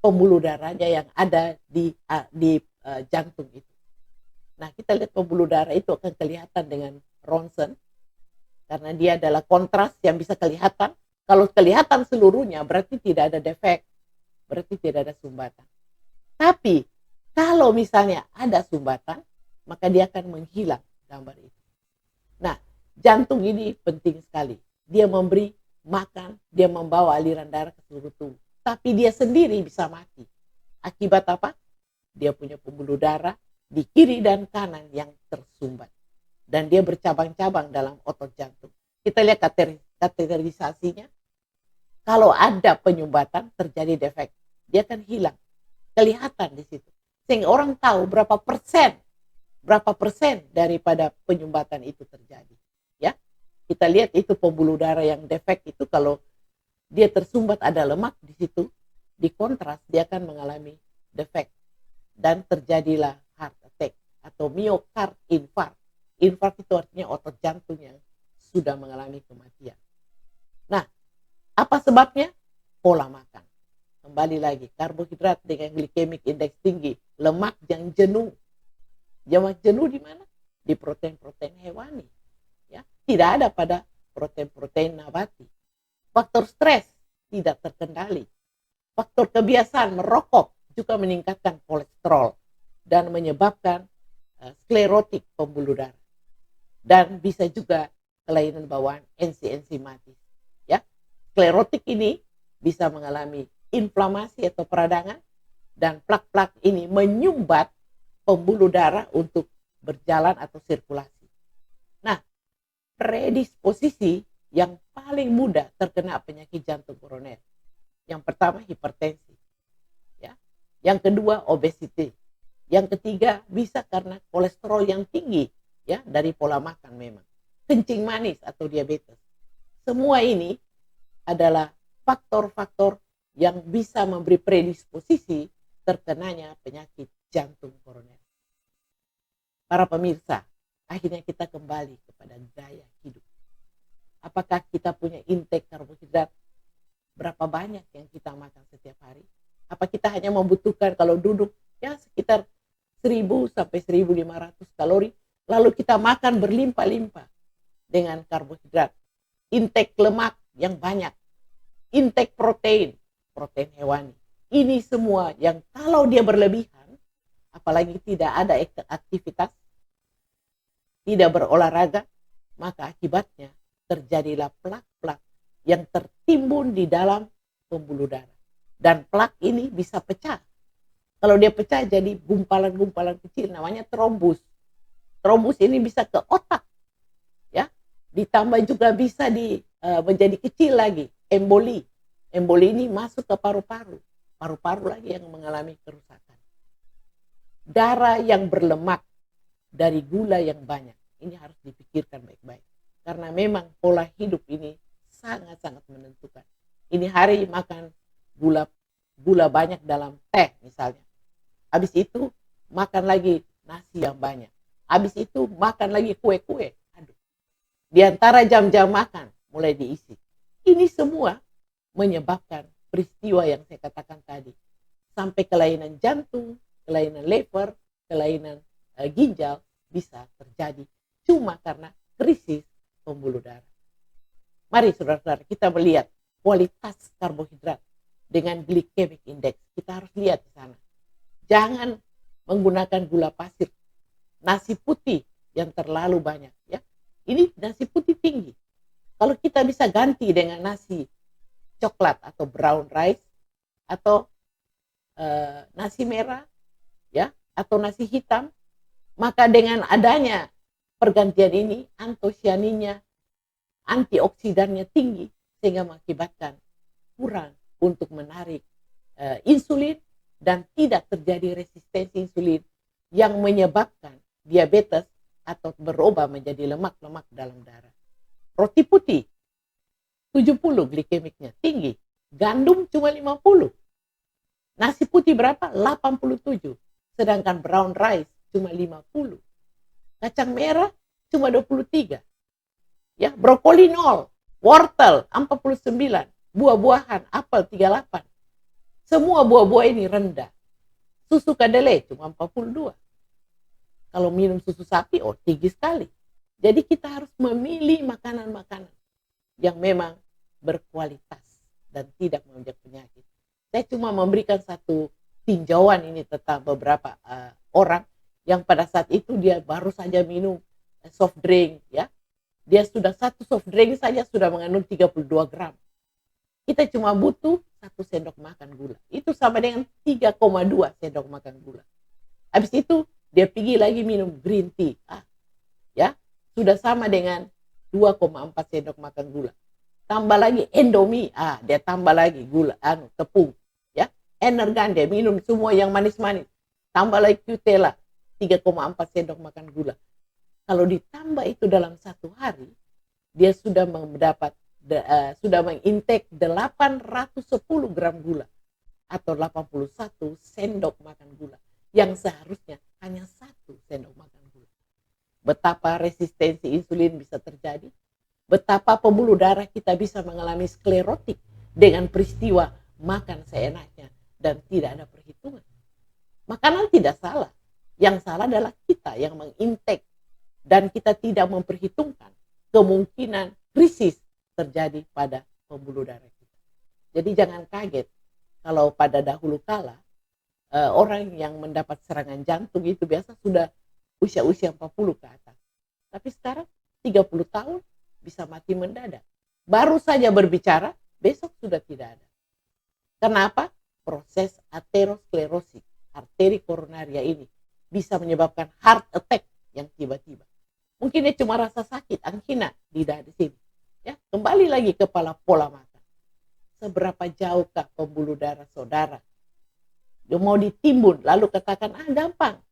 pembuluh darahnya yang ada di jantung itu. Nah, kita lihat pembuluh darah itu akan kelihatan dengan ronsen, karena dia adalah kontras yang bisa kelihatan. Kalau kelihatan seluruhnya, berarti tidak ada defek, berarti tidak ada sumbatan. Tapi, kalau misalnya ada sumbatan, maka dia akan menghilang gambar itu. Nah, jantung ini penting sekali. Dia memberi makan, dia membawa aliran darah ke seluruh tubuh. Tapi dia sendiri bisa mati. Akibat apa? Dia punya pembuluh darah di kiri dan kanan yang tersumbat. Dan dia bercabang-cabang dalam otot jantung. Kita lihat kateterisasinya. Kalau ada penyumbatan, terjadi defek. Dia akan hilang. Kelihatan di situ. Sehingga orang tahu berapa persen daripada penyumbatan itu terjadi. Ya, kita lihat itu pembuluh darah yang defek itu kalau dia tersumbat ada lemak di situ, di kontras dia akan mengalami defek dan terjadilah heart attack atau miocard infarct. Infarct itu artinya otot jantung yang sudah mengalami kematian. Nah, apa sebabnya? Pola makan. Kembali lagi, karbohidrat dengan glycemic index tinggi, lemak yang jenuh. Lemak jenuh di mana? Di protein-protein hewani. Ya, tidak ada pada protein-protein nabati. Faktor stres tidak terkendali. Faktor kebiasaan merokok juga meningkatkan kolesterol dan menyebabkan sklerotik pembuluh darah. Dan bisa juga kelainan bawaan enzimatis. Ya, sklerotik ini bisa mengalami inflamasi atau peradangan dan plak-plak ini menyumbat pembuluh darah untuk berjalan atau sirkulasi. Nah, predisposisi yang paling mudah terkena penyakit jantung koroner. Yang pertama hipertensi. Ya. Yang kedua obesity. Yang ketiga bisa karena kolesterol yang tinggi, ya, dari pola makan memang. Kencing manis atau diabetes. Semua ini adalah faktor-faktor yang bisa memberi predisposisi terkenanya penyakit jantung koroner. Para pemirsa, akhirnya kita kembali kepada gaya hidup. Apakah kita punya intake karbohidrat berapa banyak yang kita makan setiap hari? Apa kita hanya membutuhkan kalau duduk ya sekitar 1000 sampai 1500 kalori, lalu kita makan berlimpah-limpah dengan karbohidrat, intake lemak yang banyak, intake protein hewani. Ini semua yang kalau dia berlebihan, apalagi tidak ada aktivitas, tidak berolahraga, maka akibatnya terjadilah plak-plak yang tertimbun di dalam pembuluh darah. Dan plak ini bisa pecah. Kalau dia pecah jadi gumpalan-gumpalan kecil, namanya trombus. Trombus ini bisa ke otak, ya. Ditambah juga bisa menjadi kecil lagi, emboli. Emboli ini masuk ke paru-paru. Paru-paru lagi yang mengalami kerusakan. Darah yang berlemak dari gula yang banyak. Ini harus dipikirkan baik-baik. Karena memang pola hidup ini sangat-sangat menentukan. Ini hari makan gula banyak dalam teh misalnya. Habis itu makan lagi nasi yang banyak. Habis itu makan lagi kue-kue. Aduh. Di antara jam-jam makan mulai diisi. Ini semua menyebabkan peristiwa yang saya katakan tadi. Sampai kelainan jantung, kelainan liver, kelainan ginjal bisa terjadi. Cuma karena krisis pembuluh darah. Mari saudara-saudara kita melihat kualitas karbohidrat dengan glycemic index. Kita harus lihat di sana. Jangan menggunakan gula pasir, nasi putih yang terlalu banyak. Ya, ini nasi putih tinggi. Kalau kita bisa ganti dengan nasi coklat atau brown rice atau nasi merah, ya, atau nasi hitam, maka dengan adanya pergantian ini antosianinnya, antioksidannya tinggi sehingga mengakibatkan kurang untuk menarik insulin dan tidak terjadi resistensi insulin yang menyebabkan diabetes atau berubah menjadi lemak-lemak dalam darah. Roti putih 70 glikemiknya tinggi, gandum cuma 50. Nasi putih berapa? 87. Sedangkan brown rice cuma 50. Kacang merah cuma 23. Ya, brokoli 0, wortel 49, buah-buahan apel 38. Semua buah-buah ini rendah. Susu kedelai cuma 42. Kalau minum susu sapi, tinggi sekali. Jadi kita harus memilih makanan-makanan yang memang berkualitas dan tidak mengajak penyakit. Saya cuma memberikan satu tinjauan ini tentang beberapa orang yang pada saat itu dia baru saja minum soft drink, ya. Dia sudah satu soft drink saja sudah mengandung 32 gram. Kita cuma butuh 1 sendok makan gula. Itu sama dengan 3,2 sendok makan gula. Habis itu dia pergi lagi minum green tea. Ya, sudah sama dengan 2,4 sendok makan gula. Tambah lagi Indomie, dia tambah lagi gula, tepung. Ya, Energan dia minum semua yang manis-manis. Tambah lagi Nutella, 3,4 sendok makan gula. Kalau ditambah itu dalam satu hari, dia sudah mendapat sudah mengintake 810 gram gula atau 81 sendok makan gula yang seharusnya hanya 1 sendok makan gula. Betapa resistensi insulin bisa terjadi, betapa pembuluh darah kita bisa mengalami sklerotik dengan peristiwa makan seenaknya dan tidak ada perhitungan. Makanan tidak salah, yang salah adalah kita yang mengintake dan kita tidak memperhitungkan kemungkinan krisis terjadi pada pembuluh darah kita. Jadi jangan kaget kalau pada dahulu kala orang yang mendapat serangan jantung itu biasa sudah usia-usia 40 ke atas. Tapi sekarang 30 tahun bisa mati mendadak. Baru saja berbicara, besok sudah tidak ada. Kenapa? Proses aterosklerosis, arteri koronaria ini bisa menyebabkan heart attack yang tiba-tiba. Mungkin dia cuma rasa sakit, angina di sini. Ya, kembali lagi ke pola makan. Seberapa jauhkah pembuluh darah saudara? Dia mau ditimbun, lalu katakan, gampang.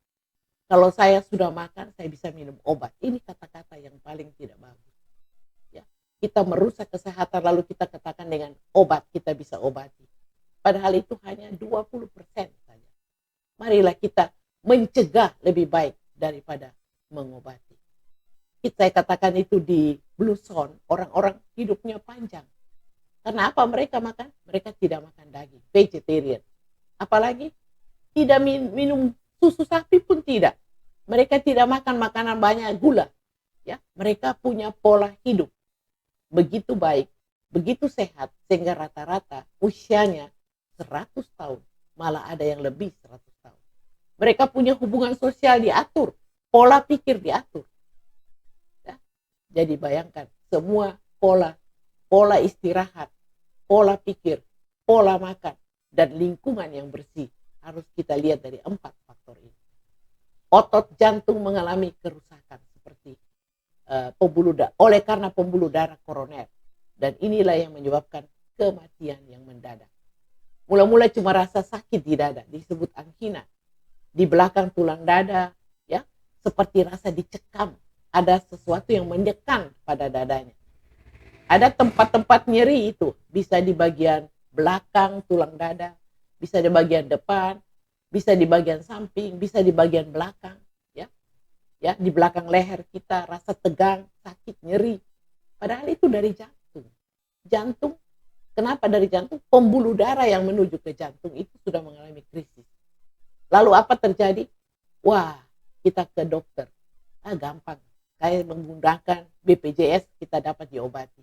Kalau saya sudah makan, saya bisa minum obat. Ini kata-kata yang paling tidak bagus. Ya, kita merusak kesehatan, lalu kita katakan dengan obat kita bisa obati. Padahal itu hanya 20% saja. Marilah kita mencegah lebih baik daripada mengobati. Saya katakan itu di Blue Zone, orang-orang hidupnya panjang. Karena apa mereka makan? Mereka tidak makan daging, vegetarian. Apalagi tidak minum susu sapi pun tidak. Mereka tidak makan makanan banyak gula. Ya, mereka punya pola hidup begitu baik, begitu sehat, sehingga rata-rata usianya 100 tahun. Malah ada yang lebih 100 tahun. Mereka punya hubungan sosial diatur, pola pikir diatur. Ya. Jadi bayangkan, semua pola istirahat, pola pikir, pola makan, dan lingkungan yang bersih harus kita lihat dari 4 faktor ini. Otot jantung mengalami kerusakan seperti oleh karena pembuluh darah koroner, dan inilah yang menyebabkan kematian yang mendadak. Mula-mula cuma rasa sakit di dada, disebut angina. Di belakang tulang dada, ya, seperti rasa dicekam, ada sesuatu yang mendekan pada dadanya. Ada tempat-tempat nyeri itu, bisa di bagian belakang tulang dada, bisa di bagian depan, bisa di bagian samping, bisa di bagian belakang. Ya, di belakang leher kita rasa tegang, sakit, nyeri. Padahal itu dari jantung. Jantung, kenapa dari jantung? Pembuluh darah yang menuju ke jantung itu sudah mengalami krisis. Lalu apa terjadi? Wah, kita ke dokter. Gampang. Kayak menggunakan BPJS kita dapat diobati.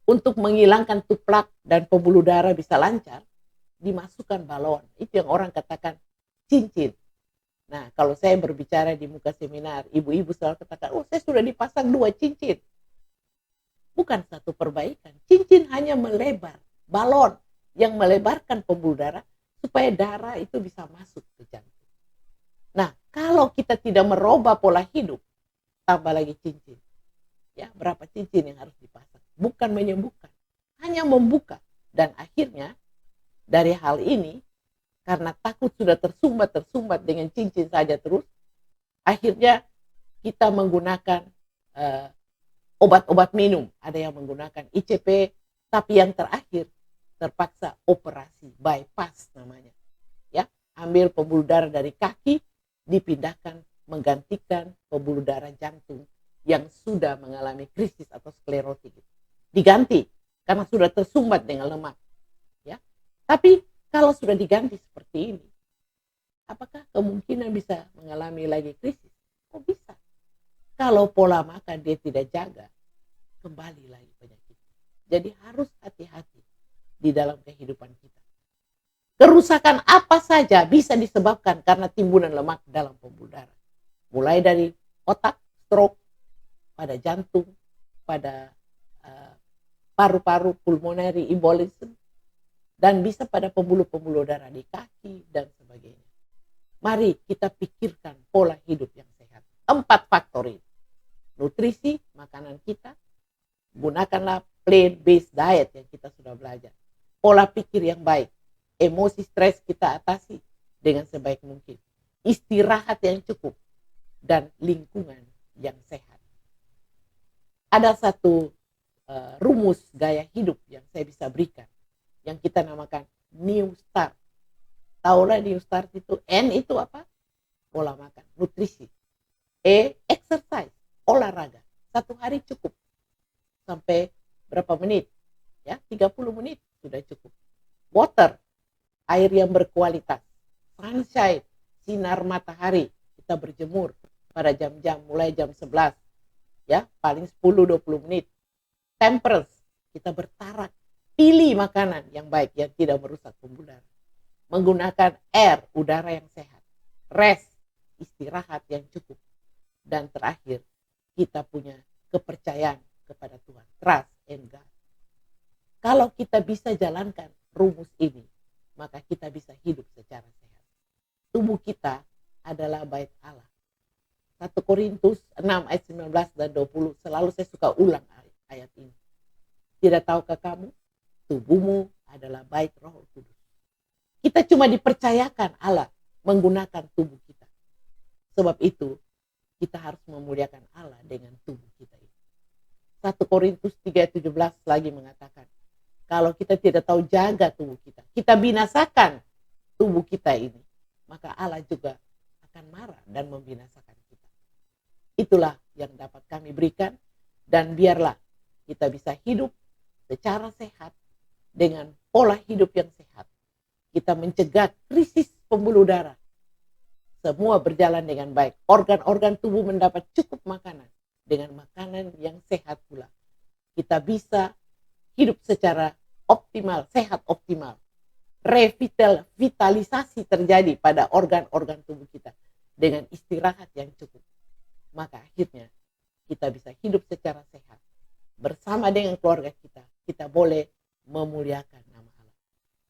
Untuk menghilangkan tuplak dan pembuluh darah bisa lancar, dimasukkan balon. Itu yang orang katakan cincin. Nah, kalau saya berbicara di muka seminar, ibu-ibu selalu katakan, saya sudah dipasang 2 cincin. Bukan satu perbaikan. Cincin hanya melebar. Balon yang melebarkan pembuluh darah supaya darah itu bisa masuk ke jantung. Nah, kalau kita tidak merubah pola hidup, tambah lagi cincin. Ya, berapa cincin yang harus dipasang? Bukan menyembuhkan, hanya membuka. Dan akhirnya dari hal ini, karena takut sudah tersumbat dengan cincin saja terus, akhirnya kita menggunakan obat-obat minum. Ada yang menggunakan ICP, tapi yang terakhir terpaksa operasi bypass namanya. Ya, ambil pembuluh darah dari kaki, dipindahkan menggantikan pembuluh darah jantung yang sudah mengalami krisis atau sklerotik. Diganti karena sudah tersumbat dengan lemak. Ya, tapi kalau sudah diganti seperti ini, apakah kemungkinan bisa mengalami lagi krisis? Oh bisa. Kalau pola makan dia tidak jaga, kembali lagi penyakit. Jadi harus hati-hati di dalam kehidupan kita. Kerusakan apa saja bisa disebabkan karena timbunan lemak dalam pembuluh darah. Mulai dari otak, stroke, pada jantung, pada paru-paru, pulmonary embolism, dan bisa pada pembuluh-pembuluh darah di kaki dan sebagainya. Mari kita pikirkan pola hidup yang sehat. 4 faktor ini. Nutrisi, makanan kita. Gunakanlah plant-based diet yang kita sudah belajar. Pola pikir yang baik. Emosi stres kita atasi dengan sebaik mungkin. Istirahat yang cukup. Dan lingkungan yang sehat. Ada satu rumus gaya hidup yang saya bisa berikan, yang kita namakan New Start. Taulah New Start itu, N itu apa? Pola makan, nutrisi. E, exercise, olahraga. 1 hari cukup. Sampai berapa menit? Ya, 30 menit sudah cukup. Water, air yang berkualitas. Sunshine, sinar matahari. Kita berjemur pada jam-jam mulai jam 11. Ya, paling 10-20 menit. Temperance, kita bertarak. Pilih makanan yang baik, yang tidak merusak pembuluh darah. Menggunakan air, udara yang sehat. Rest, istirahat yang cukup. Dan terakhir, kita punya kepercayaan kepada Tuhan. Trust in God. Kalau kita bisa jalankan rumus ini, maka kita bisa hidup secara sehat. Tubuh kita adalah bait Allah. 1 Korintus 6 ayat 19 dan 20, selalu saya suka ulang ayat ini. Tidak tahukah kamu, tubuhmu adalah bait Roh Kudus. Kita cuma dipercayakan Allah menggunakan tubuh kita. Sebab itu, kita harus memuliakan Allah dengan tubuh kita ini. 1 Korintus 3:17 lagi mengatakan, kalau kita tidak tahu jaga tubuh kita, kita binasakan tubuh kita ini, maka Allah juga akan marah dan membinasakan kita. Itulah yang dapat kami berikan, dan biarlah kita bisa hidup secara sehat dengan pola hidup yang sehat, kita mencegah krisis pembuluh darah. Semua berjalan dengan baik. Organ-organ tubuh mendapat cukup makanan. Dengan makanan yang sehat pula, kita bisa hidup secara optimal, sehat optimal. Revitalisasi terjadi pada organ-organ tubuh kita dengan istirahat yang cukup. Maka akhirnya kita bisa hidup secara sehat. Bersama dengan keluarga kita, kita boleh memuliakan nama Allah.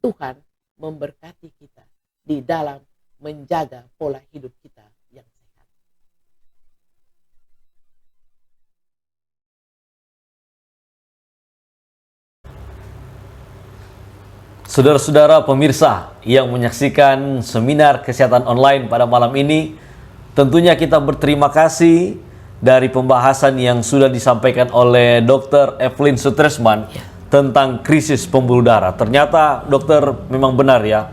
Tuhan memberkati kita di dalam menjaga pola hidup kita yang sehat. Saudara-saudara pemirsa yang menyaksikan seminar kesehatan online pada malam ini, tentunya kita berterima kasih dari pembahasan yang sudah disampaikan oleh Dr. Evelyn Sutresman tentang krisis pembuluh darah. Ternyata dokter memang benar ya,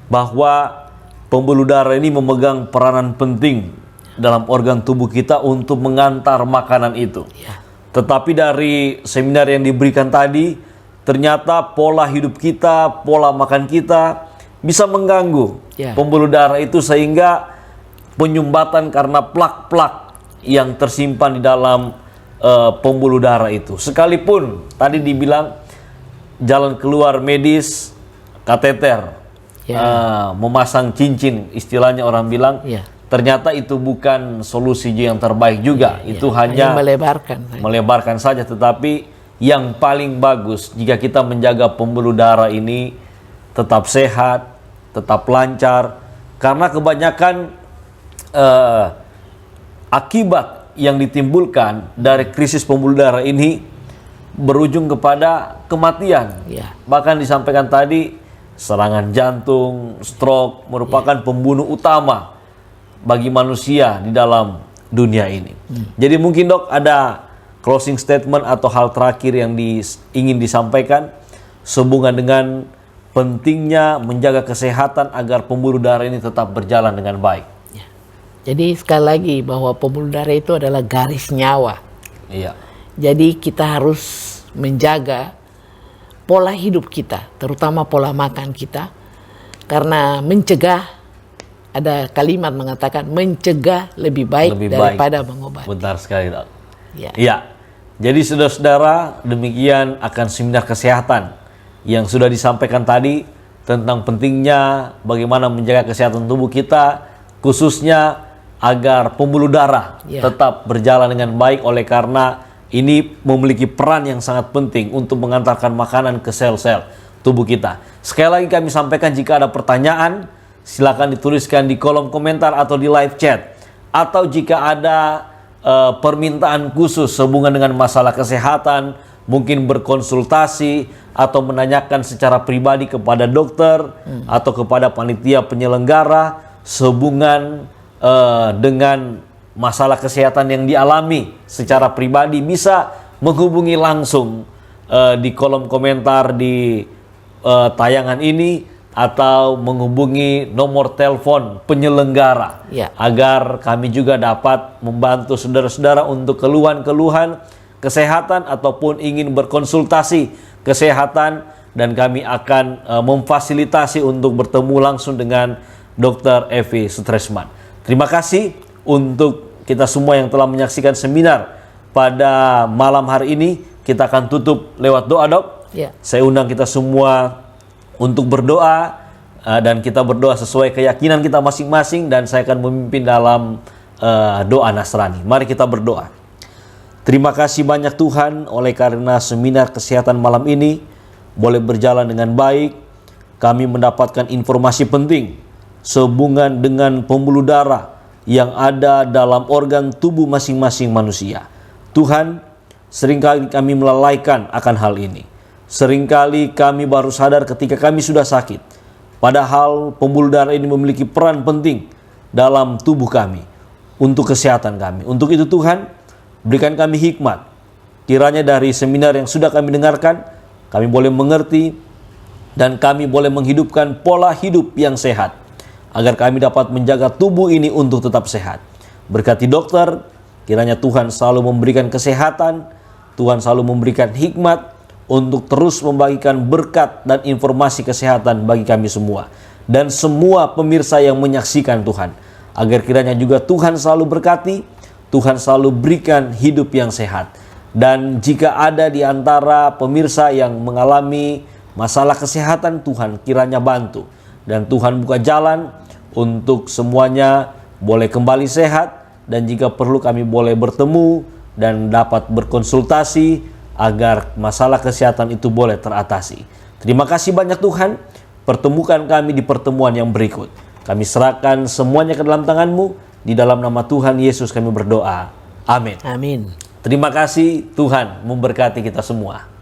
bahwa pembuluh darah ini memegang peranan penting dalam organ tubuh kita untuk mengantar makanan itu. Tetapi dari seminar yang diberikan tadi, ternyata pola hidup kita, pola makan kita bisa mengganggu pembuluh darah itu, sehingga penyumbatan karena plak-plak yang tersimpan di dalam pembuluh darah itu. Sekalipun tadi dibilang jalan keluar medis, kateter, memasang cincin, istilahnya orang bilang, ternyata itu bukan solusi yang terbaik juga. Itu hanya melebarkan saja. Tetapi yang paling bagus jika kita menjaga pembuluh darah ini tetap sehat, tetap lancar, karena kebanyakan akibat yang ditimbulkan dari krisis pembuluh darah ini berujung kepada kematian. Bahkan disampaikan tadi, serangan jantung, stroke merupakan pembunuh utama bagi manusia di dalam dunia ini. Jadi mungkin dok ada closing statement atau hal terakhir yang ingin disampaikan sehubungan dengan pentingnya menjaga kesehatan agar pembuluh darah ini tetap berjalan dengan baik. Jadi sekali lagi bahwa pembuluh darah itu adalah garis nyawa. Jadi kita harus menjaga pola hidup kita, terutama pola makan kita, karena mencegah, ada kalimat mengatakan mencegah lebih baik daripada mengobati. Benar sekali dok. Ya. Jadi saudara-saudara, demikian akan seminar kesehatan yang sudah disampaikan tadi tentang pentingnya bagaimana menjaga kesehatan tubuh kita, khususnya agar pembuluh darah tetap berjalan dengan baik, oleh karena ini memiliki peran yang sangat penting untuk mengantarkan makanan ke sel-sel tubuh kita. Sekali lagi kami sampaikan, jika ada pertanyaan silakan dituliskan di kolom komentar atau di live chat, atau jika ada permintaan khusus sehubungan dengan masalah kesehatan, mungkin berkonsultasi atau menanyakan secara pribadi kepada dokter atau kepada panitia penyelenggara sehubungan dengan masalah kesehatan yang dialami secara pribadi, bisa menghubungi langsung di kolom komentar di tayangan ini, atau menghubungi nomor telepon penyelenggara agar kami juga dapat membantu saudara-saudara untuk keluhan-keluhan kesehatan ataupun ingin berkonsultasi kesehatan, dan kami akan memfasilitasi untuk bertemu langsung dengan Dr. Evi Sutresman. Terima kasih untuk kita semua yang telah menyaksikan seminar pada malam hari ini. Kita akan tutup lewat doa, dok. Saya undang kita semua untuk berdoa, dan kita berdoa sesuai keyakinan kita masing-masing, dan saya akan memimpin dalam doa Nasrani. Mari kita berdoa. Terima kasih banyak Tuhan, oleh karena seminar kesehatan malam ini boleh berjalan dengan baik. Kami mendapatkan informasi penting sehubungan dengan pembuluh darah yang ada dalam organ tubuh masing-masing manusia. Tuhan, seringkali kami melalaikan akan hal ini. Seringkali kami baru sadar ketika kami sudah sakit. Padahal pembuluh darah ini memiliki peran penting dalam tubuh kami, untuk kesehatan kami. Untuk itu Tuhan, berikan kami hikmat. Kiranya dari seminar yang sudah kami dengarkan, kami boleh mengerti dan kami boleh menghidupkan pola hidup yang sehat, agar kami dapat menjaga tubuh ini untuk tetap sehat. Berkati dokter, kiranya Tuhan selalu memberikan kesehatan, Tuhan selalu memberikan hikmat untuk terus membagikan berkat dan informasi kesehatan bagi kami semua. Dan semua pemirsa yang menyaksikan Tuhan. Agar kiranya juga Tuhan selalu berkati, Tuhan selalu berikan hidup yang sehat. Dan jika ada di antara pemirsa yang mengalami masalah kesehatan, Tuhan kiranya bantu. Dan Tuhan buka jalan untuk semuanya boleh kembali sehat. Dan jika perlu kami boleh bertemu dan dapat berkonsultasi agar masalah kesehatan itu boleh teratasi. Terima kasih banyak Tuhan. Pertemukan kami di pertemuan yang berikut. Kami serahkan semuanya ke dalam tangan-Mu. Di dalam nama Tuhan Yesus kami berdoa. Amin. Amin. Terima kasih, Tuhan memberkati kita semua.